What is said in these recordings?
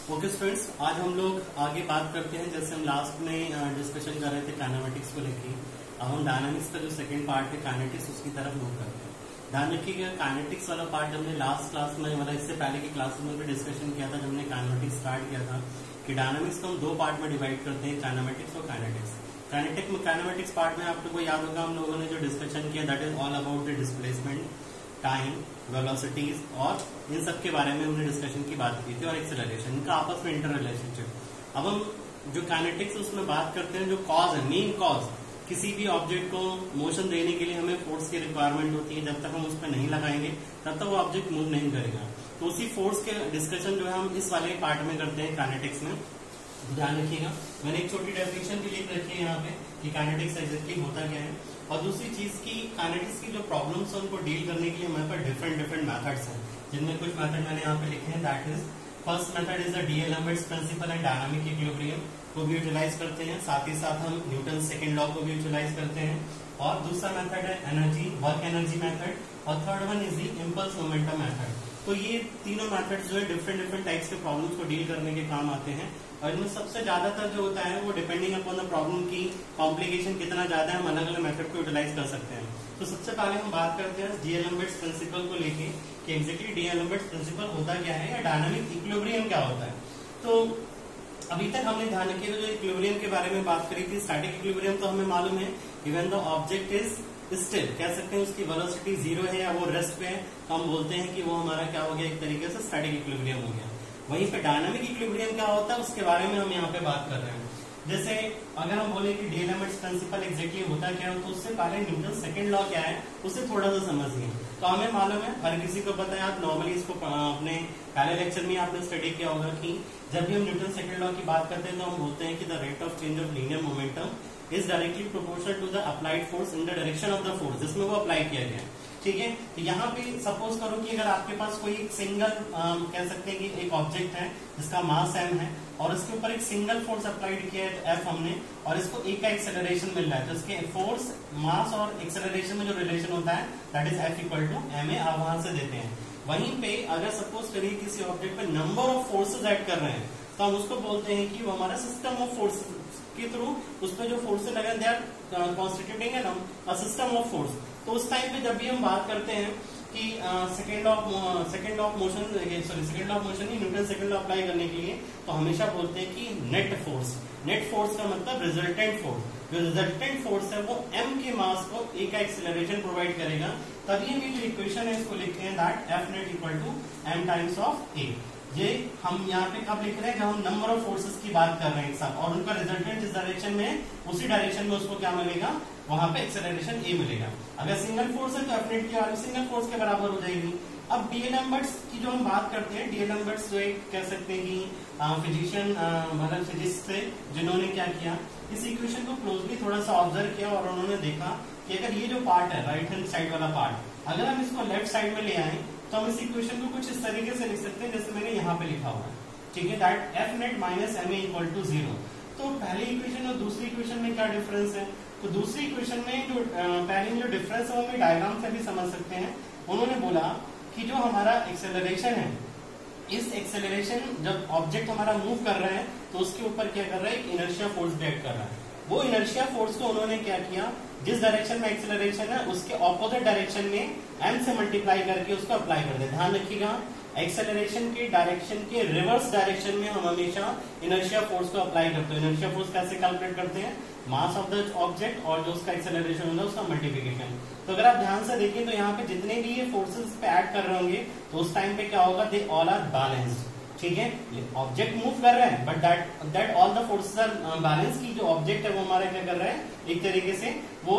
Okay students, आज हम लोग आगे बात करते हैं। जैसे हम लास्ट में डिस्कशन कर रहे थे काइनेमेटिक्स को लेके, अब हम डायनामिक्स का जो सेकंड पार्ट है काइनेटिक्स, उसकी तरफ मूव करते हैं। ध्यान रखिएगा, काइनेटिक्स वाला पार्ट हमने लास्ट क्लास में, मतलब इससे पहले की क्लास में भी डिस्कशन किया था जब हमने काइनेमेटिक्स स्टार्ट किया था कि डायनामिक्स को हम दो पार्ट में डिवाइड करते हैं, काइनेमेटिक्स और काइनेटिक्स। काइनेमेटिक्स पार्ट में आप लोगों को याद होगा हम लोगों ने जो डिस्कशन किया, that is all about the displacement, time, velocities और इन सब के बारे में हमने डिस्कशन की बात की थी, और एक्सेलरेशन, इनका आपस में इंटर रिलेशनशिप। अब हम जो काइनेटिक्स उसमें बात करते हैं, जो कॉज है, मेन कॉज, किसी भी ऑब्जेक्ट को मोशन देने के लिए हमें फोर्स की रिक्वायरमेंट होती है। जब तक हम उस पर नहीं लगाएंगे तब तक वो ऑब्जेक्ट मूव नहीं करेगा। तो उसी फोर्स के डिस्कशन जो है हम इस वाले पार्ट में करते हैं काइनेटिक्स में। ध्यान रखिएगा, मैंने एक छोटी डेफिनेशन भी लिख रखी है यहाँ पे कि काइनेटिक्स एग्जैक्टली होता क्या है। और दूसरी चीज की, काइनेटिक्स की जो प्रॉब्लम्स है उनको डील करने के लिए हमारे पास डिफरेंट मेथड्स हैं, जिनमें कुछ मेथड मैंने यहाँ पे लिखे हैं। That is first method is the D'Alembert's principle and dynamic equilibrium को भी यूटिलाइज करते हैं, साथ ही साथ हम न्यूटन सेकंड लॉ को भी यूटिलाइज करते हैं। और दूसरा मेथड है एनर्जी, वर्क एनर्जी मेथड, और third one is the impulse momentum method. तो ये तीनों मेथड्स जो है डिफरेंट टाइप्स के प्रॉब्लम्स को डील करने के काम आते हैं। और इनमें सबसे ज्यादातर जो होता है वो डिपेंडिंग अपॉन द प्रॉब्लम की कॉम्प्लिकेशन कितना ज्यादा है, हम अलग अलग मेथड को यूटिलाइज कर सकते हैं। तो सबसे पहले हम बात करते हैं डीएलएमबर्ट्स प्रिंसिपल को लेके कि एग्जैक्टली डीएलएमबर्ट्स प्रिंसिपल होता क्या है या डायनामिक इक्विलिब्रियम क्या होता है। तो अभी तक हमने ध्यान रखिएगा जो इक्विलिब्रियम के बारे में बात करी थी, स्टैटिक इक्विलिब्रियम तो हमें मालूम है, even the object is still, कह सकते हैं उसकी वेलोसिटी जीरो है या वो रेस्ट पे है, तो हम बोलते हैं कि वो हमारा क्या हो गया, एक तरीके से स्टैटिक इक्विलिब्रियम हो गया। वहीं पे डायनामिक इक्विलिब्रियम क्या होता है उसके बारे में हम यहाँ पे बात कर रहे हैं। जैसे अगर हम बोले कि डीएलएमबर्ट्स प्रिंसिपल एग्जैक्टली होता क्या है, तो उससे पहले न्यूटन सेकंड लॉ क्या है उसे थोड़ा सा समझिए। तो हमें मालूम है, हर किसी को पता है, आप नॉर्मली इसको अपने पहले लेक्चर में आपने स्टडी किया होगा कि जब भी हम न्यूटन सेकंड लॉ की बात करते हैं तो हम बोलते हैं कि the rate of change of linear momentum is directly proportional to the applied force in the direction of the force, जिसमें वो अप्लाई किया गया है। ठीक है, तो यहाँ पे सपोज करो कि अगर आपके पास कोई एक सिंगल कह सकते हैं कि एक ऑब्जेक्ट है जिसका मास m है और इसके ऊपर एक सिंगल फोर्स अप्लाइड किया है F हमने, और इसको एक का एक्सेलरेशन मिल रहा है, तो इसके फोर्स, मास और एक्सेलरेशन में जो रिलेशन होता है that is F equal to ma, आप वहां से देते हैं। वहीं पे अगर सपोज करिए किसी ऑब्जेक्ट पे नंबर ऑफ फोर्सेज ऐड कर रहे हैं तो हम उसको बोलते हैं कि वो हमारा सिस्टम ऑफ फोर्स के थ्रू उसमें जो फोर्सेज लगे they are constituting a system of force. तो उस टाइम पे जब भी हम बात करते हैं कि second law of motion he Newton second law apply करने के लिए, तो हमेशा बोलते हैं कि नेट फोर्स का मतलब रिजल्टेंट फोर्स, जो रिजल्टेंट फोर्स है वो m के मास को a का एक्सेलरेशन प्रोवाइड करेगा। तभी हम ये जो इक्वेशन है इसको लिखते हैं that F net equal to m times of a। ये हम यहाँ पे कब लिख रहे हैं, जब हम नंबर ऑफ फोर्सेस की बात कर रहे हैं एक साथ, और उनका रिजल्टेंट जिस डायरेक्शन में, उसी डायरेक्शन में उसको क्या मिलेगा, वहां पे एक्सेलरेशन a मिलेगा। अगर सिंगल फोर्स है तो F नेट की वैल्यू सिंगल फोर्स के बराबर हो जाएगी। अब डीएलएमबर्ट्स की जो हम बात करते हैं, डीएलएमबर्ट्स जो एक कह सकते हैं कि फिजिशियन, मतलब फिजिक्स थे, जिन्होंने क्या किया, इस इक्वेशन को क्लोजली थोड़ा सा ऑब्जर्व किया और उन्होंने देखा कि अगर ये जो पार्ट है राइट हैंड साइड वाला पार्ट, अगर हम इसको लेफ्ट साइड में ले आए तो हम इस इक्वेशन को कुछ इस तरीके से लिख सकते हैं जैसे मैंने यहाँ पे लिखा हुआ है। ठीक है, that F net minus ma equal to 0। तो पहली इक्वेशन और दूसरी इक्वेशन में क्या डिफरेंस है, तो दूसरी इक्वेशन में जो पहले में जो डिफरेंस है वो हम डायग्राम से भी समझ सकते हैं। उन्होंने बोला कि जो हमारा एक्सेलरेशन है, इस एक्सेलरेशन जब ऑब्जेक्ट हमारा मूव कर रहा है तो उसके ऊपर क्या कर रहा है, एक इनर्शिया फोर्स एक्ट कर रहा है। वो इनर्शिया फोर्स को उन्होंने क्या किया, जिस डायरेक्शन में एक्सेलरेशन है उसके ऑपोजिट डायरेक्शन में m से मल्टीप्लाई करके उसको अप्लाई कर दे। ध्यान रखिएगा, एक्सेलरेशन के डायरेक्शन के रिवर्स डायरेक्शन में हम हमेशा इनर्शिया फोर्स को अप्लाई करते हैं। इनर्शिया फोर्स कैसे कैलकुलेट करते हैं, मास ऑफ द ऑब्जेक्ट और जो उसका एक्सेलरेशन होगा उसका मल्टीप्लिकेशन। तो अगर आप ध्यान से देखें तो यहाँ पे जितने भी ये फोर्सेस पे ऐड कर रहे होंगे तो उस टाइम पे क्या होगा, दे ऑल आर बैलेंस्ड। ठीक है, ऑब्जेक्ट मूव कर रहे हैं but that all the forces are balance, की जो ऑब्जेक्ट है वो हमारा क्या कर रहा है, एक तरीके से वो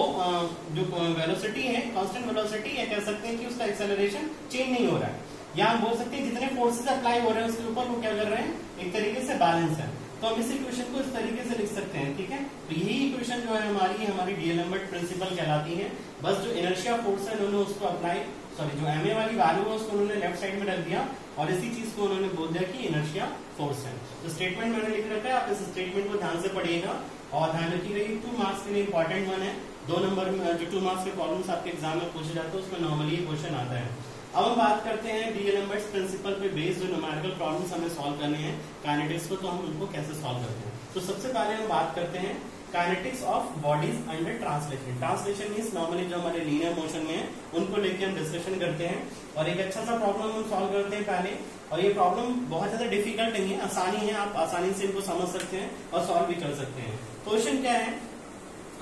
जो वेलोसिटी है, कांस्टेंट वेलोसिटी, या कह सकते हैं कि उसका एक्सेलरेशन चेंज नहीं हो रहा है, या हम बोल सकते हैं जितने फोर्सेस अप्लाई हो रहे हैं उसके ऊपर वो क्या कर रहे हैं, एक तरीके से बैलेंस है। तो हम इस इक्वेशन को इस तरीके से लिख सकते हैं। ठीक है, तो यही इक्वेशन जो है हमारी डीएलएमबर्ट प्रिंसिपल कहलाती है। बस जो इनर्शिया फोर्स है उन्होंने उसको अप्लाई, सॉरी जो ma वाली वैल्यू है उसको उन्होंने लेफ्ट साइड में रख दिया और इसी चीज को उन्होंने बोल दिया कि इनर्शिया फोर्स है। तो स्टेटमेंट मैंने लिख रखा है, आप इस स्टेटमेंट को ध्यान से पढ़िएगा और ध्यान रखिएगा ये 2 मार्क्स के लिए इंपॉर्टेंट वन है। 2 नंबर में जो 2 मार्क्स के प्रॉब्लम्स आपके एग्जाम में पूछे जाते हैं उसमें नॉर्मली ये क्वेश्चन आता है। अब हम बात करते हैं डीएलएम्बर्ट्स प्रिंसिपल पे बेस्ड जो न्यूमेरिकल प्रॉब्लम्स हमें सॉल्व करने हैं काइनेटिक्स को, तो हम उनको कैसे सॉल्व करते हैं। तो सबसे पहले हम बात करते हैं kinetics of bodies under translation. Translation means normally जो हमारे लीनियर मोशन में है उनको लेके हम डिस्कशन करते हैं और एक अच्छा सा प्रॉब्लम हम सॉल्व करते हैं पहले। और ये प्रॉब्लम बहुत ज्यादा डिफिकल्ट नहीं है, आसानी है, आप आसानी से इनको समझ सकते हैं और सॉल्व भी कर सकते हैं। क्वेश्चन क्या है,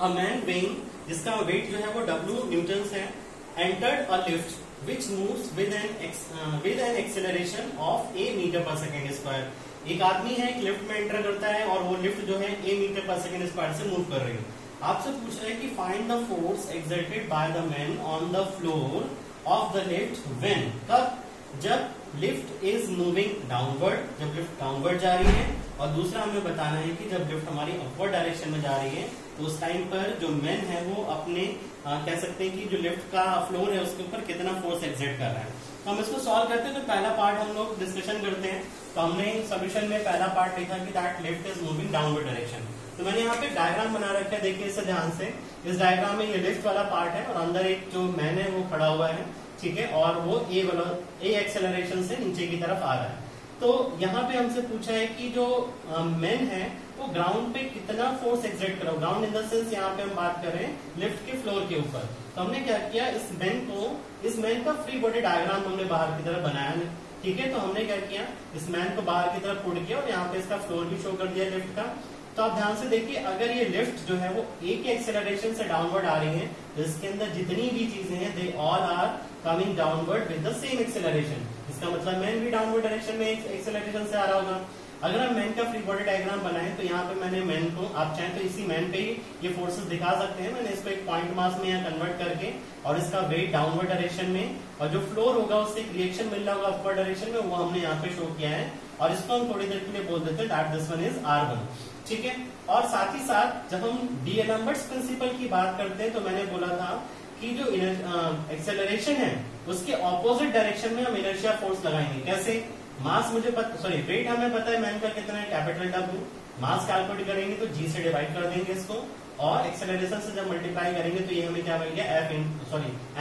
अ मैन वेइंग, जिसका वेट जो है वो W न्यूटन्स है, entered a lift which moves with an acceleration of a meter per second square। एक आदमी है, एक लिफ्ट में एंटर करता है और वो लिफ्ट जो है a मीटर पर सेकंड स्क्वायर से मूव कर रही है। आपसे पूछ रहा है कि find the force exerted by the man on the floor of the lift when, कब, जब लिफ्ट इज मूविंग डाउनवर्ड, जब लिफ्ट डाउनवर्ड जा रही है, और दूसरा हमें बताना है कि जब लिफ्ट हमारी अपवर्ड डायरेक्शन में जा रही है तो उस टाइम पर जो मैन है वो अपने कह सकते हैं कि जो लिफ्ट का फ्लोर है उसके ऊपर कितना फोर्स एक्सर्ट कर रहा है। तो हम इसको सॉल्व करते हैं। तो पहला पार्ट हम लोग डिस्कशन करते हैं। तो हमने सोल्यूशन में पहला पार्ट लिखा कि that lift is moving downward direction. तो मैंने यहाँ पे डायग्राम बना रखा है, देखिए इसे ध्यान से। इस डायग्राम में ये लिफ्ट वाला पार्ट है और अंदर एक जो मैन है वो खड़ा हुआ है, ठीक है, और वो ए एक्सेलरेशन से नीचे की तरफ आ रहा है। तो यहाँ पे हमसे पूछा है कि जो मैन है वो ग्राउंड पे कितना फोर्स एक्सर्ट करो। ग्राउंड इन द सेंस यहाँ पे हम बात कर रहे हैं लिफ्ट के फ्लोर के ऊपर। तो हमने क्या किया, इस मैन का फ्री बॉडी डायग्राम हमने बाहर की तरफ बनाया है, ठीक है। तो हमने क्या किया, इस मैन को बाहर की तरफ पुट किया और यहाँ पे इसका फ्लोर भी शो कर दिया लिफ्ट का। तो आप ध्यान से देखिए, अगर ये लिफ्ट जो है वो ए के एक्सेलरेशन से डाउनवर्ड आ रही है तो इसके अंदर जितनी भी चीजें हैं they all are coming downward with the same acceleration. इसका मतलब मैन भी डाउनवर्ड डायरेक्शन में एक्सेलरेशन से आ रहा होगा। अगर हम मैन का फ्री बॉडी डायग्राम बनाएं तो यहाँ पे मैंने मैन को, आप चाहें तो इसी मैन पे ही ये फोर्सेस दिखा सकते हैं। मैंने इसको एक पॉइंट मास में यहाँ कन्वर्ट करके और इसका वेट डाउनवर्ड डायरेक्शन में और जो फ्लोर होगा उससे एक रिएक्शन मिल रहा होगा अपवर्ड डायरेक्शन में, वो हमने यहाँ पे शो किया है। और इसको हम थोड़ी देर के लिए बोल देते हैं that this one is R1, ठीक है। और साथ ही साथ जब हम डीएलएम्बर्ट्स प्रिंसिपल की बात करते हैं तो मैंने बोला था कि जो एक्सेलरेशन है उसके ऑपोजिट डायरेक्शन में हम इनर्शिया फोर्स लगाएंगे। कैसे, मास मुझे वेट हमें पता है मैन का कितना है, कैपिटल W। मास कैलकुलेट करेंगे तो G से डिवाइड कर देंगे इसको, और एक्सेलरेशन से जब मल्टीप्लाई करेंगे तो ये हमें क्या मिल गया,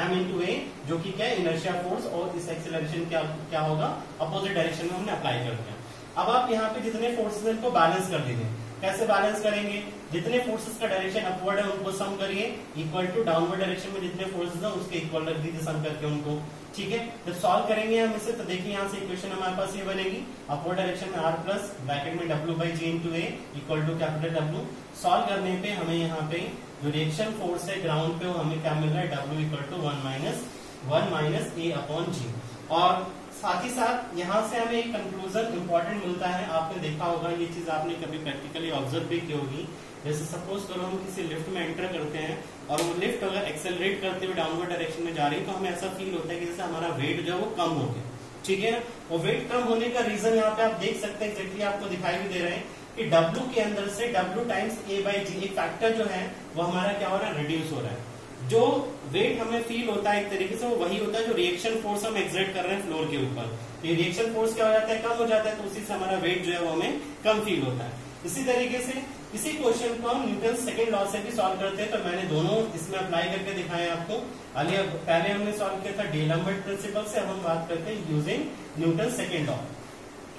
M इंटू A, जो कि क्या है इनर्शिया फोर्स, और इस एक्सेलरेशन क्या होगा, अपोजिट डायरेक्शन में हमने अप्लाई कर दिया। अब आप यहाँ पे जितने फोर्सेस हैं उनको बैलेंस कर दीजिए। कैसे बैलेंस करेंगे, जितने फोर्सेस का डायरेक्शन अपवर्ड है उनको सम करिए, इक्वल टू डाउनवर्ड डायरेक्शन में जितने फोर्सेस हैं उसके इक्वल रख दीजिए सम करके उनको, ठीक है। जब सॉल्व करेंगे हम इसे तो देखिए यहाँ से इक्वेशन हमारे पास ये बनेगी, अपवर्ड डायरेक्शन में R प्लस ब्रैकेट में W/G into A equal to capital W। Solve करने पे हमें यहाँ पे जो रिएक्शन फोर्स है ग्राउंड पे वो हमें क्या मिल रहा है, W equal to 1 minus A/G। और साथ ही साथ यहाँ से हमें एक कंक्लूजन इंपॉर्टेंट मिलता है। आपने देखा होगा, ये चीज आपने कभी प्रैक्टिकली ऑब्जर्व भी की होगी। जैसे सपोज करो हम किसी लिफ्ट में एंटर करते हैं और वो लिफ्ट अगर एक्सेलरेट करते हुए डाउनवर्ड डायरेक्शन में जा रही है तो हमें ऐसा फील होता है कि जैसे हमारा वेट जो है वो कम हो गया, ठीक है। और वेट कम होने का रीजन यहाँ पे आप देख सकते हैं, एक्जेक्टली आपको दिखाई भी दे रहे हैं कि W के अंदर से W टाइम्स A/G एक फैक्टर जो है वो हमारा क्या हो रहा है, रिड्यूस हो रहा है। जो वेट हमें फील होता है एक तरीके से वो वही होता है जो रिएक्शन फोर्स हम एक्सर्ट कर रहे हैं फ्लोर के ऊपर। ये रिएक्शन फोर्स क्या हो जाता है, कम हो जाता है, तो उसी से हमारा वेट जो है वो हमें कम फील होता है। इसी तरीके से इसी क्वेश्चन को हम न्यूटन सेकंड लॉ से भी सॉल्व करते हैं। तो मैंने दोनों इसमें अप्लाई करके दिखाया आपको। पहले हमने सॉल्व किया था डीएलएम्बर्ट प्रिंसिपल से, अब हम बात करते हैं यूजिंग न्यूटन सेकंड लॉ।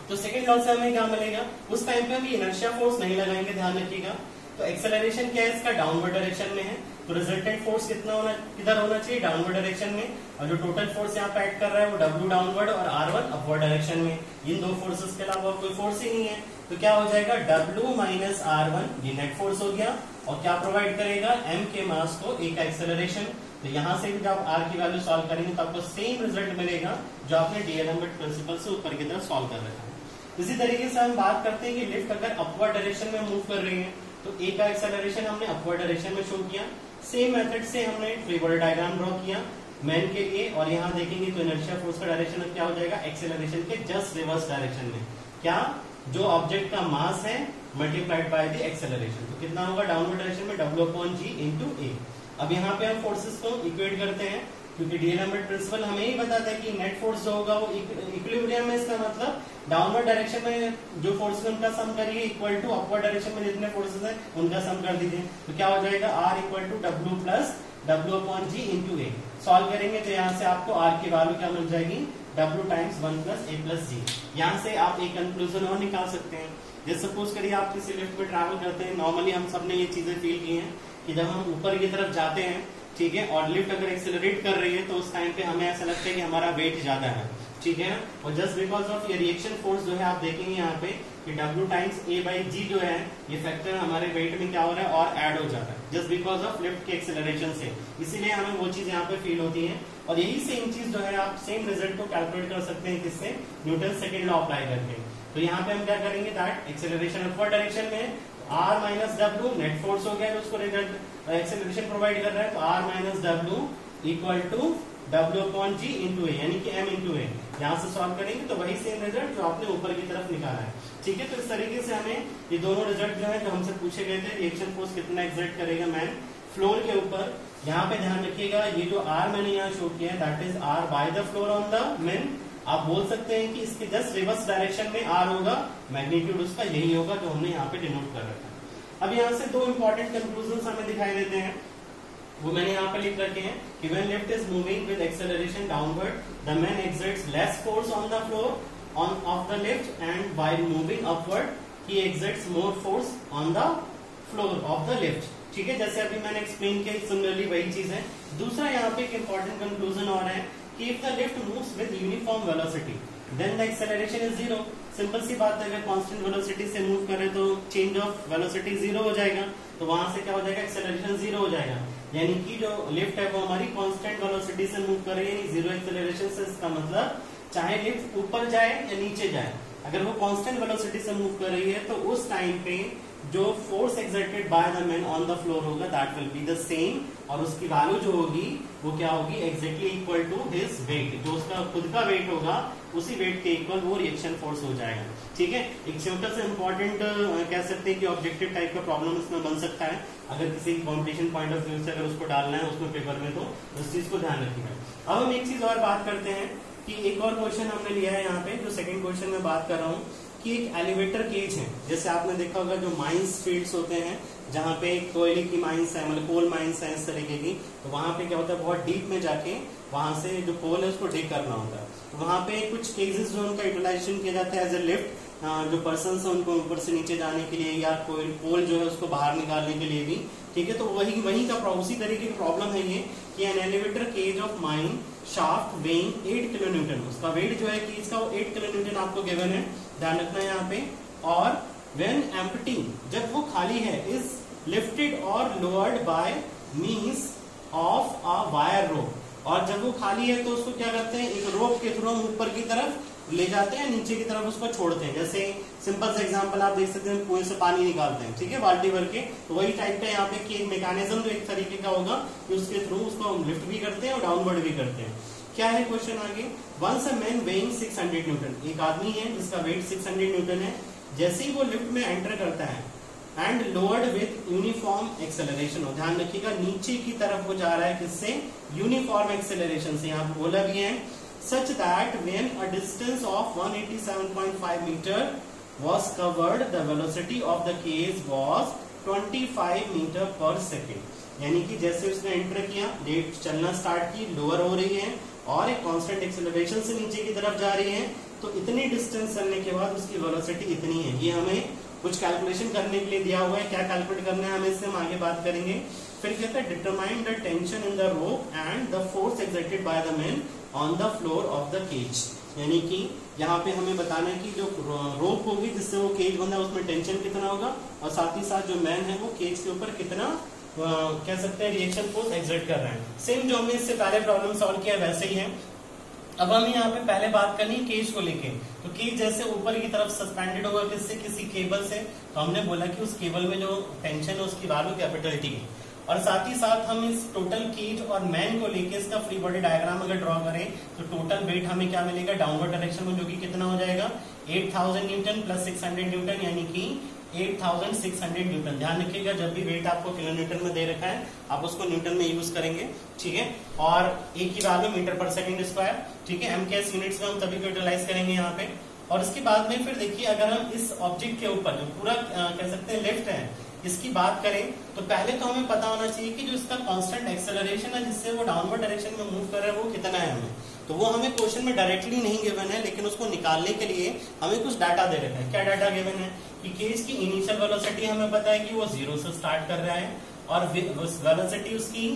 तो सेकंड लॉ से हमें क्या मिलेगा, उस टाइम पे हम इनर्शिया फोर्स नहीं लगाएंगे, ध्यान रखिएगा। तो एक्सेलरेशन क्या है इसका, डाउनवर्ड डायरेक्शन में है, तो रिजल्टेंट फोर्स किधर होना चाहिए, डाउनवर्ड डायरेक्शन में। और जो टोटल फोर्स यहाँ पे ऐड कर रहा है वो W डाउनवर्ड और R1 अपवर्ड डायरेक्शन में। इन दो फोर्सेस के अलावा कोई फोर्स ही नहीं है, तो क्या हो जाएगा, W माइनस R1, ये नेट फोर्स हो गया। और क्या प्रोवाइड करेगा, M के मास को A का एक्सेलरेशन। तो यहाँ से भी जब R की वैल्यू सॉल्व करेंगे तो आपको सेम रिजल्ट मिलेगा जो आपने डीएलएम्बर्ट प्रिंसिपल से ऊपर की तरफ सॉल्व कर रखा है। इसी तरीके से हम बात करते हैं कि लिफ्ट अगर अपवर्ड डायरेक्शन में मूव कर रही है तो A का एक्सेलरेशन हमने अपवर्ड डायरेक्शन में शो किया। सेम मेथड से हमने फ्री बॉडी डायग्राम ड्रॉ किया मैन के लिए, और यहाँ देखेंगे तो इनर्शिया फोर्स का डायरेक्शन क्या हो जाएगा, एक्सेलरेशन के जस्ट रिवर्स डायरेक्शन में। क्या, जो ऑब्जेक्ट का मास है मल्टीप्लाइड बाय द एक्सेलरेशन, तो कितना होगा, डाउनवर्ड डायरेक्शन में W/G इंटू A। अब यहाँ पे हम फोर्सेस को इक्वेट करते हैं क्योंकि डीएलएम्बर्ट प्रिंसिपल हमें ही बताता है कि नेट फोर्स जो होगा वो इक्विलिब्रियम में, इसका मतलब डाउनवर्ड डायरेक्शन में जो फोर्सेस उनका सम करिए इक्वल टू अपवर्ड डायरेक्शन में जितने फोर्सेस हैं उनका सम कर दीजिए। तो क्या हो जाएगा, R equal to W plus W/G into a. Solve करेंगे तो यहाँ से आपको R की वैल्यू क्या मिल जाएगी, W टाइम्स 1 + A+G। यहाँ से आप एक कंक्लूजन और निकाल सकते हैं। जैसे सपोज करिए आप किसी लिफ्ट में ट्रैवल करते हैं, नॉर्मली हम सबने ये चीजें फील की हैं कि जब हम ऊपर की तरफ जाते हैं, ठीक है, और लिफ्ट अगर एक्सेलरेट कर रही है तो उस टाइम पे हमें ऐसा लगता है कि हमारा वेट ज्यादा है, ठीक है ना। और जस्ट बिकॉज ऑफ ये रिएक्शन फोर्स जो है आप देखेंगे यहाँ पे कि W टाइम्स A/G जो है ये फैक्टर हमारे वेट में क्या हो रहा है और ऐड हो जाता है, जस्ट बिकॉज ऑफ लिफ्ट के एक्सेलरेशन से। इसीलिए हमें वो चीज यहाँ पे फील होती है। और यही सेम चीज जो है आप सेम रिजल्ट को कैलकुलेट कर सकते हैं किससे, न्यूटन सेकेंड लॉ अप्लाई करके। तो यहाँ पे हम क्या करेंगे, दैट एक्सेलरेशन अपवर्ड डायरेक्शन में R - W नेट फोर्स हो गया, उसको रिजल्ट एक्सेलरेशन प्रोवाइड कर रहा है, तो R - W equal to W/G into A, यानी कि M इंटू ए। यहाँ से सॉल्व करेंगे तो वही सेम रिजल्ट जो आपने ऊपर की तरफ निकाला है, ठीक है। तो इस तरीके से हमें ये दोनों रिजल्ट जो है जो हमसे पूछे गए थे, रिएक्शन फोर्स कितना एक्सर्ट करेगा मैन फ्लोर के ऊपर, यहाँ पे ध्यान रखिएगा ये जो R मैंने यहाँ शो किया है that is R by the floor on the man. आप बोल सकते हैं कि इसके जस्ट रिवर्स डायरेक्शन में R होगा, मैग्नीट्यूड उसका यही होगा जो हमने यहाँ पे डिनोट कर रखा है। अब यहाँ से दो इंपॉर्टेंट कंक्लूजन हमें दिखाई देते हैं, वो मैंने यहाँ पे लिख रखे हैं कि when lift is moving with acceleration downward, the man exerts less force on the floor of the lift, and while moving upward, he exerts more force on the floor of the lift। ठीक है, जैसे अभी मैंने explain किया, similarly वही चीज है। दूसरा यहाँ पे एक इंपॉर्टेंट कंक्लूजन और है कि if the lift moves with uniform velocity, then the acceleration is 0। Simple सी बात है, अगर कांस्टेंट वेलोसिटी से मूव करें तो चेंज ऑफ वेलोसिटी 0 हो जाएगा, तो वहां से क्या हो जाएगा, एक्सेलरेशन 0 हो जाएगा। यानी कि जो लिफ्ट है वो हमारी कांस्टेंट वेलोसिटी से मूव कर रही है, 0 एक्सेलरेशन से। इसका मतलब चाहे लिफ्ट ऊपर जाए या नीचे जाए, अगर वो कांस्टेंट वेलोसिटी से मूव कर रही है तो उस टाइम पे जो force exerted by the man on the floor होगा that will be the same, और उसकी वैल्यू जो होगी वो क्या होगी, exactly equal to his weight. जो उसका खुद का वेट होगा उसी वेट के इक्वल वो रिएक्शन फोर्स हो जाएगा। ठीक है, एक छोटा सा इंपॉर्टेंट कह सकते हैं कि ऑब्जेक्टिव टाइप का प्रॉब्लम इसमें बन सकता है, अगर किसी कॉम्पिटिशन पॉइंट ऑफ व्यू से अगर उसको डालना है उसमें पेपर में, तो उस चीज को ध्यान रखिएगा। अब हम एक चीज और बात करते हैं कि एक और क्वेश्चन हमने लिया है यहाँ पे, जो सेकंड क्वेश्चन में बात कर रहा हूँ कि एक एलिवेटर केज है। जैसे आपने देखा होगा जो माइंस फील्ड्स होते हैं, जहाँ पे कोयले की माइंस है, मतलब कोल माइंस है इस तरीके की, तो वहां पे क्या होता है, बहुत डीप में जाके वहां से जो कोल है उसको डिग करना होता है। तो वहां पे कुछ केजेस जो उनका यूटिलाइजेशन किया जाता है एज ए लिफ्ट, जो पर्सन है उनको ऊपर से नीचे जाने के लिए, या कोई कोल जो है उसको बाहर निकालने के लिए भी। ठीक है, तो वही का उसी तरीके की प्रॉब्लम है ये कि an elevator cage of mine shaft weighing 8 kilo newton, उसका वेट जो है कि इसका 8 किलो न्यूटन आपको गिवन है, ध्यान रखना है यहाँ पे। और व्हेन एम्प्टी, जब वो खाली है, इज लिफ्टेड और lowered by means of a wire rope, और जब वो खाली है तो उसको क्या करते हैं, एक रोप के थ्रू ऊपर की तरफ ले जाते हैं, नीचे की तरफ उसको छोड़ते हैं। जैसे सिंपल से एग्जांपल आप देख सकते हैं, कुएं से पानी निकालते हैं, ठीक है, बाल्टी भर के, तो वही टाइप का यहाँ पे केज मैकेनिज्म जो एक तरीके का होगा कि उसके थ्रू उसको हम लिफ्ट भी करते हैं और डाउनवर्ड भी करते हैं। क्या है क्वेश्चन आगे, once a man weighing 600 newton, एक आदमी है जिसका वेट 600 न्यूटन है, जैसे ही वो लिफ्ट में एंटर करता है and lowered with uniform acceleration, हो ध्यान रखिएगा नीचे की तरफ वो जा रहा है, किससे, यूनिफॉर्म एक्सेलरेशन से। यहाँ पे बोला भी है such that when a distance of 187.5 meter was covered, the velocity of the cage was 25 meter per second। यानी कि जैसे उसने एंटर किया, लेट चलना स्टार्ट की, लोअर हो रही है और एक कांस्टेंट एक्सेलरेशन से नीचे की तरफ जा रही है, तो इतनी डिस्टेंस चलने के बाद उसकी वेलोसिटी इतनी है। ये हमें कुछ कैलकुलेशन करने के लिए दिया हुआ है, क्या कैलकुलेट करना है हमें, इससे हम आगे बात करेंगे। फिर कहता है determine the tension in the rope and the force exerted by the man on the floor of the cage. यानी कि यहाँ पे हमें बताना है कि जो रोप होगी जिससे वो केज बंधा है उसमें टेंशन कितना होगा, और साथ ही साथ जो मैन है वो केज के ऊपर कितना कह सकते हैं रिएक्शन फोर्स एक्सर्ट कर रहा है। सेम जो हमने इससे पहले प्रॉब्लम सॉल्व किया वैसे ही है। अब हमें यहाँ पे पहले बात करनी है केज को लेके, तो केज जैसे ऊपर की तरफ सस्पेंडेड होगा किससे, किसी केबल से, तो हमने बोला कि उस केबल में जो टेंशन है उसकी वैल्यू कैपिटल टी है। और साथ ही साथ हम इस टोटल केज और मैन को लेके इसका फ्री बॉडी डायग्राम अगर ड्रॉ करें तो टोटल वेट हमें क्या मिलेगा डाउनवर्ड डायरेक्शन में, जो कि कितना हो जाएगा 8000 न्यूटन प्लस 600 न्यूटन, यानी कि 8600 न्यूटन। ध्यान रखिएगा जब भी वेट आपको किलो न्यूटन में दे रखा है आप उसको न्यूटन में यूज करेंगे, ठीक है। और एक की वैल्यू मीटर पर सेकंड स्क्वायर, ठीक है, एमकेएस यूनिट्स में हम तभी को यूटिलाइज करेंगे यहाँ पे। और इसके बाद में फिर देखिए, अगर हम इस ऑब्जेक्ट के ऊपर जो पूरा कह सकते हैं लिफ्ट है, इसकी बात करें तो पहले तो हमें पता होना चाहिए कि जो इसका कांस्टेंट एक्सेलरेशन है जिससे वो डाउनवर्ड डायरेक्शन में मूव कर रहा है वो कितना है हमें, तो वो हमें क्वेश्चन में डायरेक्टली नहीं गिवन है, लेकिन उसको निकालने के लिए हमें कुछ डाटा दे रखा है। क्या डाटा गिवन है कि केस की इनिशियल वेलोसिटी हमें पता है कि वो 0 से स्टार्ट कर रहा है और वेलोसिटी उसकी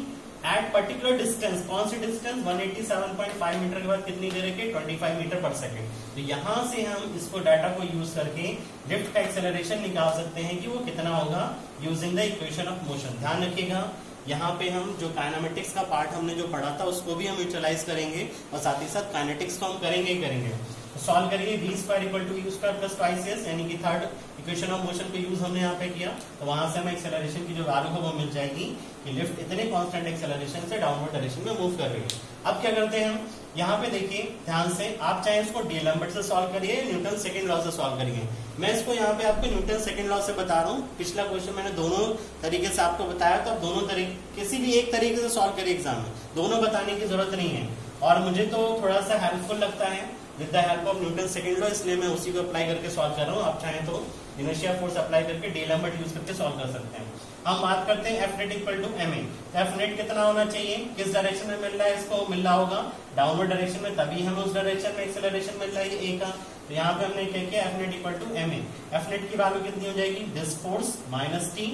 एट पर्टिकुलर डिस्टेंस, कौन सी डिस्टेंस 187.5 मीटर के बाद कितनी दे रखी है 25 मीटर पर सेकेंड। तो यहां से हम इसको डाटा को यूज करके लिफ्ट का एक्सेलरेशन निकाल सकते हैं कि वो कितना होगा using the equation of motion. ध्यान रखिएगा यहाँ पे हम जो काइनेमेटिक्स का पार्ट हमने जो पढ़ा था उसको भी हम यूटिलाइज करेंगे और साथ ही साथ काइनेटिक्स को हम करेंगे ही करेंगे। तो सॉल्व करिए v square equal to u square plus twice s, यानी कि थर्ड इक्वेशन ऑफ मोशन का यूज हमने यहाँ पे किया, तो वहां से हमें एक्सेलरेशन की जो वैल्यू है वो मिल जाएगी कि लिफ्ट इतने कांस्टेंट एक्सेलरेशन से डाउनवर्ड डायरेक्शन में मूव कर रही है। अब क्या करते हैं हम यहाँ पे देखिए ध्यान से, आप चाहे इसको डी लैम्बर्ट से सॉल्व करिए, न्यूटन सेकंड लॉ से सॉल्व करिए। मैं इसको यहाँ पे आपको न्यूटन सेकंड लॉ से बता रहा हूँ। पिछला क्वेश्चन मैंने दोनों तरीके से आपको बताया, तो आप दोनों तरीके किसी भी एक तरीके से सॉल्व करिए एग्जाम में, दोनों बताने की जरूरत नहीं है। और मुझे तो थोड़ा सा हेल्पफुल लगता है with the help of Newton second law, इसलिए मैं उसी को अप्लाई करके सॉल्व कर रहा हूँ। आप चाहें तो इनर्शिया फोर्स अप्लाई करके डी लैम्बर्ट यूज करके सॉल्व कर सकते हैं। हम बात करते हैं F net equal to M A. F net कितना होना चाहिए, किस डायरेक्शन में मिल रहा है, इसको मिल रहा होगा डाउनवर्ड डायरेक्शन में, तभी हमें उस डायरेक्शन में एक्सेलरेशन मिल रहा है ए का। तो यहाँ पे हमने क्या किया, F net equal to M A. F net की वैल्यू कितनी हो जाएगी, दिस फोर्स माइनस टी,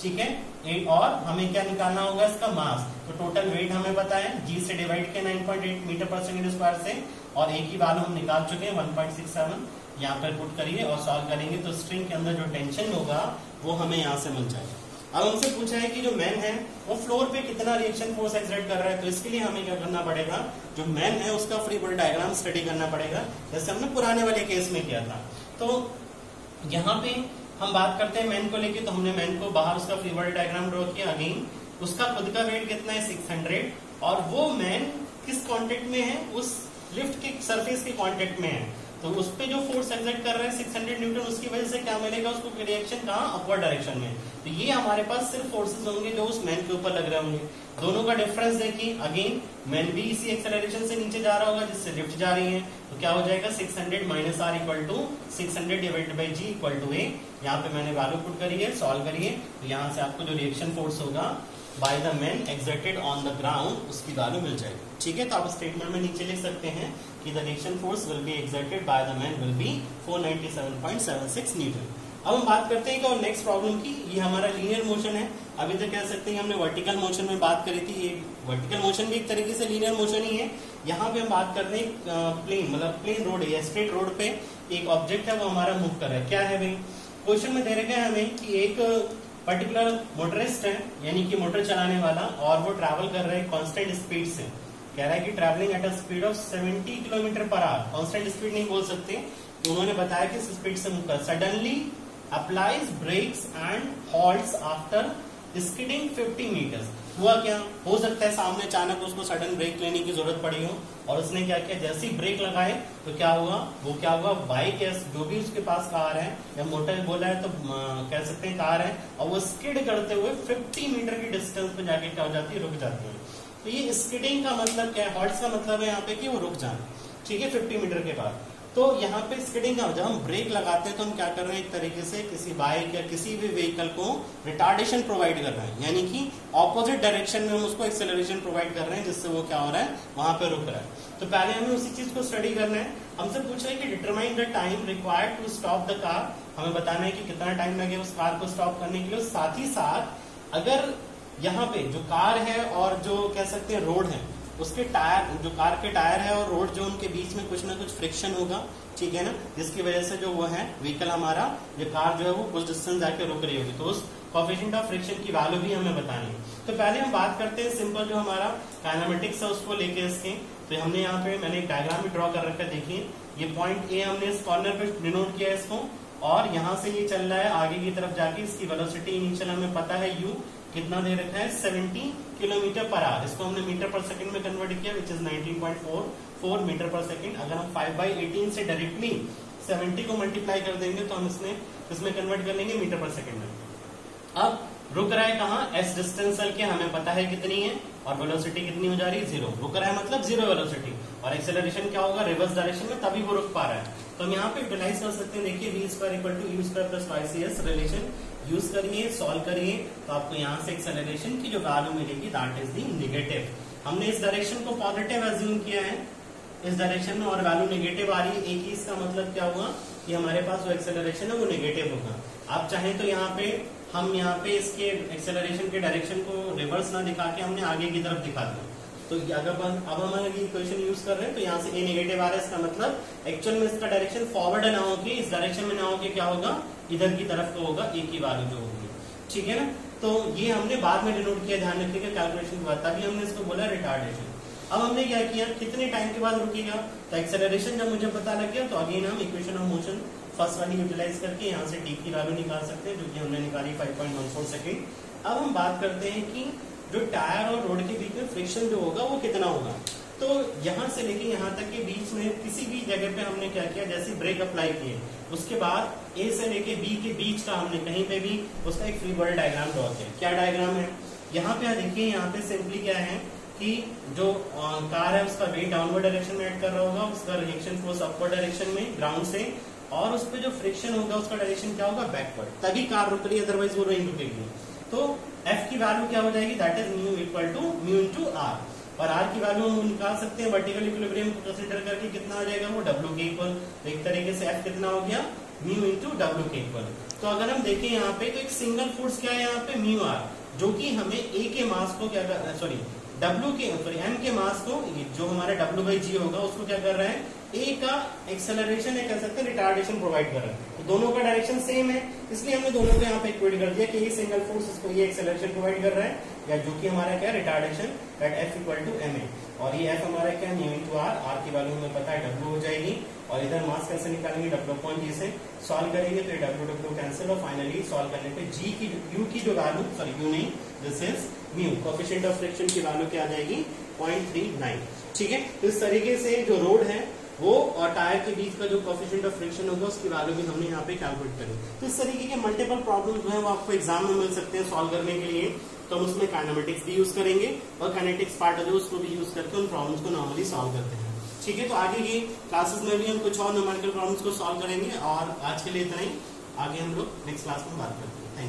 ठीक है। और हमें क्या निकालना होगा, इसका मास। तो टोटल वेट हमें पता है, जी से डिवाइड किया 9.8 मीटर पर सेकंड स्क्वायर से, और ए की वैल्यू हम निकाल चुके हैं 1.67। यहाँ पर पुट करिए और सॉल्व करेंगे तो स्ट्रिंग के अंदर जो टेंशन होगा वो हमें यहाँ से मिल जाएगा। अब हमसे पूछा है कि जो मैन है वो फ्लोर पे कितना रिएक्शन फोर्स एक्सर्ट कर रहा है, तो इसके लिए हमें क्या करना पड़ेगा, जो मैन है उसका फ्री बॉडी डायग्राम स्टडी करना पड़ेगा, जैसे हमने पुराने वाले केस में किया था। तो यहाँ पे हम बात करते हैं मैन को लेके, तो हमने मैन को बाहर उसका फ्री बॉडी डायग्राम ड्रॉ किया। अगेन उसका खुद का वेट कितना है 600, और वो मैन किस कांटेक्ट में है, उस लिफ्ट के सरफेस के कांटेक्ट में है। तो उस पे जो फोर्स एक्सर्ट कर रहा है 600 न्यूटन, उसकी वजह से क्या मिलेगा उसको, रिएक्शन कहाँ, अपवर्ड डायरेक्शन में। तो ये हमारे पास सिर्फ फोर्सेस होंगे जो उस मैन के ऊपर लग रहे होंगे। दोनों का डिफरेंस देखिए, अगेन मैन भी इसी एक्सेलरेशन से नीचे जा रहा होगा जिससे लिफ्ट जा रही है। तो क्या हो जाएगा 600 minus R equal to 600 divided by G equal to A. यहाँ पे मैंने वैल्यू पुट करी है, सॉल्व करिए। तो यहाँ से आपको जो रिएक्शन फोर्स होगा bye the man exerted on the ground, उसकी वैल्यू मिल जाएगी। ठीक है, तो आप स्टेटमेंट में नीचे लिख सकते हैं कि the reaction force will be exerted by the man will be 497.76 Newton. अब हम बात करते हैं कि नेक्स्ट प्रॉब्लम की, ये हमारा लीनियर मोशन है। अभी तक कह सकते हैं हमने वर्टिकल मोशन में बात करी थी, ये वर्टिकल मोशन भी एक तरीके से लीनियर मोशन ही है। यहाँ पे हम बात कर रहे हैं प्लेन, मतलब प्लेन रोड है, स्ट्रेट रोड पे एक ऑब्जेक्ट है वो हमारा मूव कर रहा है। क्या है भाई, क्वेश्चन में दे रखा है हमें कि एक पर्टिकुलर मोटरिस्ट है, यानी कि मोटर चलाने वाला, और वो ट्रैवल कर रहा है कांस्टेंट स्पीड से। कह रहा है कि travelling at a speed of 70 kilometre per hour, constant speed नहीं बोल सकते, तो उन्होंने बताया कि इस स्पीड से मूव कर। Suddenly applies brakes and halts after skidding 50 metres. हुआ क्या, हो सकता है सामने अचानक उसको सडन ब्रेक लेने की जरूरत पड़ी हो, और उसने क्या किया, जैसे ही ब्रेक लगाए तो क्या हुआ, वो क्या हुआ, बाइक या जो भी उसके पास कार है या मोटर बोला है तो कह सकते हैं कार है, और वो स्किड करते हुए 50 मीटर की डिस्टेंस पे जाके क्या हो जाती है, रुक जाती है। तो ये स्किडिंग का मतलब क्या है, हॉल्ट्स का मतलब है यहाँ पे कि वो रुक जाए, ठीक है, 50 मीटर के बाद। तो यहाँ पे स्किडिंग का, जब हम ब्रेक लगाते हैं तो हम क्या कर रहे हैं, एक तरीके से किसी बाइक या किसी भी व्हीकल को रिटार्डेशन प्रोवाइड कर रहे हैं, यानी कि ऑपोजिट डायरेक्शन में हम उसको एक्सेलरेशन प्रोवाइड कर रहे हैं, जिससे वो क्या हो रहा है, वहां पे रुक रहा है। तो पहले हमें उसी चीज को स्टडी करना है। हमसे पूछ रहे हैं कि determine the time required to stop the car, हमें बताना है कि कितना टाइम लगे उस कार को स्टॉप करने के लिए। साथ ही साथ अगर यहाँ पे जो कार है और जो कह सकते हैं रोड है, उसके टायर, जो कार के टायर है और रोड, जो उनके बीच में कुछ ना कुछ फ्रिक्शन होगा, ठीक है ना, जिसकी वजह से जो वो है व्हीकल हमारा, ये कार जो है वो कुछ डिस्टेंस जाके रुक रही होगी, तो उस कोएफिशिएंट ऑफ फ्रिक्शन की वैल्यू भी हमें बतानी है। तो पहले हम बात करते हैं सिंपल जो हमारा काइनेमेटिक्स है उसको लेके इसके। तो हमने यहाँ पे मैंने एक डायग्राम भी ड्रॉ कर रखा है, देखिए ये पॉइंट ए हमने इस कॉर्नर पे डिनोट किया है इसको, और यहाँ से ये चल रहा है आगे की तरफ जाके, इसकी वेलोसिटी इनिशियल हमें पता है u कितना दे रखा है 70 किलोमीटर पर आवर, इसको हमने मीटर पर सेकंड में कन्वर्ट किया विच इज 19.44 मीटर पर सेकंड। अगर हम 5/18 से डायरेक्टली 70 को मल्टीप्लाई कर देंगे तो हम इसमें कन्वर्ट कर लेंगे मीटर पर सेकंड में। अब रुक रहा है कहाँ, एस डिस्टेंस चल के हमें पता है कितनी है, और वेलोसिटी कितनी हो जा रही है 0। रुक रहा है मतलब 0 वेलोसिटी, और एक्सेलरेशन क्या होगा, रिवर्स डायरेक्शन में, तभी वो रुक पा रहा है। तो हम यहाँ पे यूटिलाइज कर सकते हैं, देखिए v square equal to u square plus 5cs relation, use करिए, सॉल्व करिए, तो आपको यहाँ से एक्सेलरेशन की जो वैल्यू मिलेगी दैट इज दी नेगेटिव। हमने इस डायरेक्शन को पॉजिटिव एज्यूम किया है इस डायरेक्शन में और वैल्यू नेगेटिव आ रही है, एक ही इसका मतलब क्या हुआ कि हमारे पास जो एक्सेलरेशन है वो नेगेटिव होगा। आप चाहें तो यहाँ पे हम यहाँ पे इसके एक्सेलरेशन के डायरेक्शन को रिवर्स ना दिखा के हमने आगे की तरफ दिखा दिया। तो अगर अब हम अगर इक्वेशन यूज कर रहे हैं तो यहाँ से ए नेगेटिव आ रहा है, इसका मतलब एक्चुअल में इसका डायरेक्शन फॉरवर्ड ना हो के इस डायरेक्शन में ना हो के क्या होगा, इधर की तरफ को होगा, ए की वैल्यू जो होगी, ठीक है ना। तो ये हमने बाद में डिनोट किया, ध्यान रखिएगा कैलकुलेशन के बाद, तभी हमने इसको बोला रिटार्डेशन। अब हमने क्या किया, कितने टाइम के बाद रुकेगा, तो एक्सेलरेशन जब मुझे पता लग गया तो अगेन हम इक्वेशन ऑफ मोशन फर्स्ट वाली यूटिलाइज करके यहाँ से टी की वैल्यू निकाल सकते हैं, जो कि हमने निकाली 5.14 सेकेंड। अब हम बात करते हैं कि जो टायर और रोड के बीच में फ्रिक्शन जो होगा वो कितना होगा। तो यहाँ से लेके यहाँ तक के बीच में किसी भी जगह पे हमने क्या किया, जैसे ब्रेक अप्लाई किए, उसके बाद ए से लेके बी के बीच का हमने कहीं पे भी उसका एक फ्री बॉडी डायग्राम ड्रॉ किया। क्या डायग्राम है, यहाँ पे देखिए, यहाँ पे सिंपली क्या है कि जो कार है उसका वेट डाउनवर्ड डायरेक्शन में ऐड कर रहा होगा, उसका रिएक्शन फोर्स अपवर्ड डायरेक्शन में ग्राउंड से, और उस पर जो फ्रिक्शन होगा उसका डायरेक्शन क्या होगा, बैकवर्ड, तभी कार रुक रही है, अदरवाइज वो नहीं रुकेगी। तो एफ की वैल्यू क्या हो जाएगी, that is mu equal to mu into R, और आर की वैल्यू हम निकाल सकते हैं वर्टिकल इक्विलिब्रियम को कंसीडर करके, कितना हो जाएगा वो डब्ल्यू के इक्वल। तो एक तरीके से एफ कितना हो गया, म्यू इनटू डब्ल्यू के इक्वल। तो अगर हम देखें यहाँ पे तो एक सिंगल फोर्स क्या है यहाँ पे, म्यू आर, जो कि हमें ए के मास को क्या कर, सॉरी डब्ल्यू के सॉरी एम के मास को, जो हमारा डब्ल्यू बाई जी होगा उसको क्या कर रहा है, ए का एक्सेलरेशन या कह सकते हैं रिटार्डेशन प्रोवाइड कर रहा है। तो दोनों का डायरेक्शन सेम है, इसलिए हमने दोनों को यहाँ पे इक्वेट कर दिया कि ये सिंगल फोर्स इसको ये एक्सेलरेशन प्रोवाइड कर रहा है, या जो कि हमारा क्या retardation at F equal to M A, और ये एफ हमारा क्या म्यू इनटू आर, आर की वैल्यू हमें पता है डब्ल्यू हो जाएगी, और इधर मास कैसे निकालेंगे, डब्ल्यू पॉइंट जी से सॉल्व करेंगे तो ये डब्ल्यू डब्ल्यू कैंसिल, और फाइनली सॉल्व करने पे जी की यू की जो वैल्यू, सॉरी यू नहीं, this is mu, coefficient of friction की वैल्यू क्या आ जाएगी 0.39, ठीक है। तो इस तरीके से जो रोड है वो और टायर के बीच का जो कोएफिशिएंट ऑफ फ्रिक्शन होगा उसकी वैल्यू भी हमने यहाँ पे कैलकुलेट करी। तो इस तरीके के मल्टीपल प्रॉब्लम जो है वो आपको एग्जाम में मिल सकते हैं सॉल्व करने के लिए, तो हम उसमें काइनेमेटिक्स भी यूज करेंगे और काइनेटिक्स पार्ट जो उसको भी यूज करके उन प्रॉब्लम्स को नॉर्मली सॉल्व करते हैं, ठीक है। तो आगे की क्लासेस में भी हम कुछ और न्यूमेरिकल प्रॉब्लम्स को सॉल्व करेंगे, और आज के लिए इतना ही, आगे हम लोग नेक्स्ट क्लास में बात करते हैं।